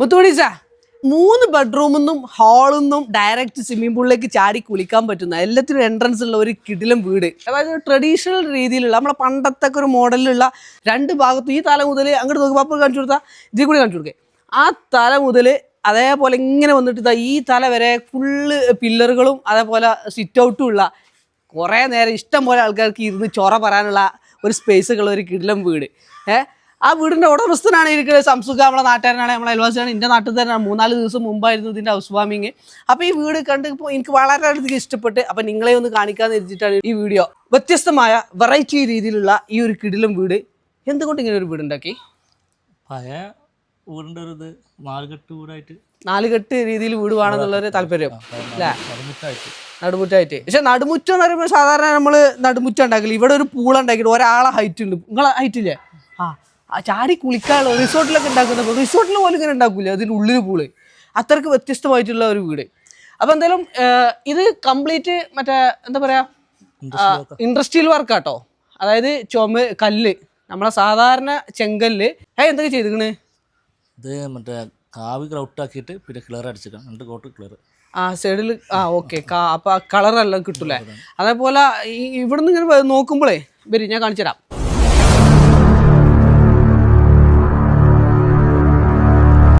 മുത്തുപൊടിച്ചാ 3 ബെഡ്റൂമിന്നും ഹാളിന്നും direct swimming പൂളിലേക്ക് ചാടി കുളിക്കാൻ പറ്റുന്ന എല്ലാത്തിനും എൻട്രൻസ് ഉള്ള ഒരു കിടിലം വീട്. അതായത് ട്രഡീഷണൽ രീതിയിലുള്ള നമ്മളെ പണ്ടത്തെ ഒരു മോഡലിലുള്ള 2 ഭാഗത്തും ഈ തല മുതൽ അങ്ങോട്ട് നോക്കി പാപ്പ കാണിച്ചു കൊടുത്താൽ ഇതിൽ കൂടി കാണിച്ചു കൊടുക്കുക. ആ തല മുതൽ അതേപോലെ ഇങ്ങനെ വന്നിട്ട് ഈ തല വരെ ഫുള്ള് പില്ലറുകളും അതേപോലെ സിറ്റ് ഔട്ടും ഉള്ള കുറേ നേരം ഇഷ്ടം പോലെ ആൾക്കാർക്ക് ഇരുന്ന് ചൊറ പറയാനുള്ള ഒരു സ്പേസുള്ള ഒരു കിടിലം വീട്. ആ വീടിൻ്റെ ഉടമസ്ഥനാണ് ഇരിക്കുന്നത്. സംസുഖ നമ്മളെ നാട്ടുകാരനാണ്, നമ്മളെ അയൽവാസിയാണ്, എൻ്റെ നാട്ടിൽ തന്നെയാണ്. 3-4 ദിവസം മുമ്പായിരുന്നു ഇതിൻ്റെ ഹൗസ് വാമിങ്. അപ്പോൾ ഈ വീട് കണ്ടപ്പോൾ എനിക്ക് വളരെയധികം ഇഷ്ടപ്പെട്ട് അപ്പോൾ നിങ്ങളെ ഒന്ന് കാണിക്കാമെന്ന് വെച്ചിട്ടാണ് ഈ വീഡിയോ. വ്യത്യസ്തമായ വെറൈറ്റി രീതിയിലുള്ള ഈ ഒരു കിടിലം വീട്. എന്തുകൊണ്ട് ഇങ്ങനെ ഒരു വീടുണ്ടാക്കി? പഴയ വീടിൻ്റെ ഒരു ഇത് 4 കെട്ട് വീടായിട്ട് 4 കെട്ട് രീതിയിൽ വീട് വേണമെന്നുള്ളൊരു താല്പര്യം അല്ലേ? നടുമുറ്റായിട്ട്. പക്ഷെ നടുമുറ്റം എന്ന് പറയുമ്പോൾ സാധാരണ നമ്മൾ നടുമുറ്റം ഉണ്ടാക്കില്ല. ഇവിടെ ഒരു പൂള ഉണ്ടാക്കിയിട്ട് ഒരാളെ ഹൈറ്റ് ഉണ്ട്. നിങ്ങളെ ഹൈറ്റ് ഇല്ലേ? ചാടി കുളിക്കാനുള്ള റിസോർട്ടിലൊക്കെ ഉണ്ടാക്കുന്ന റിസോർട്ടിൽ പോലും ഇങ്ങനെ ഉണ്ടാക്കില്ല, അതിൻ്റെ ഉള്ളിൽ പൂള്. അത്രയ്ക്ക് വ്യത്യസ്തമായിട്ടുള്ള ഒരു വീട്. അപ്പോൾ എന്തായാലും ഇത് കംപ്ലീറ്റ് മറ്റേ എന്താ പറയുക ഇൻഡസ്ട്രിയൽ വർക്കാട്ടോ. അതായത് കല്ല് നമ്മളെ സാധാരണ ചെങ്കല്ല് എന്തൊക്കെ ചെയ്തിക്കണ്? ഇത് മറ്റേ കാവി ഗ്രൗട്ടാക്കിയിട്ട് പിന്നെ ക്ലിയർ അടിച്ചിരിക്കണം, 2 കോട്ട് ക്ലിയർ സൈഡിൽ. ഓക്കെ. അപ്പോൾ കളറെല്ലാം കിട്ടൂലേ? അതേപോലെ ഇവിടുന്ന് ഇങ്ങനെ നോക്കുമ്പോഴേ ഞാൻ കാണിച്ചു തരാം.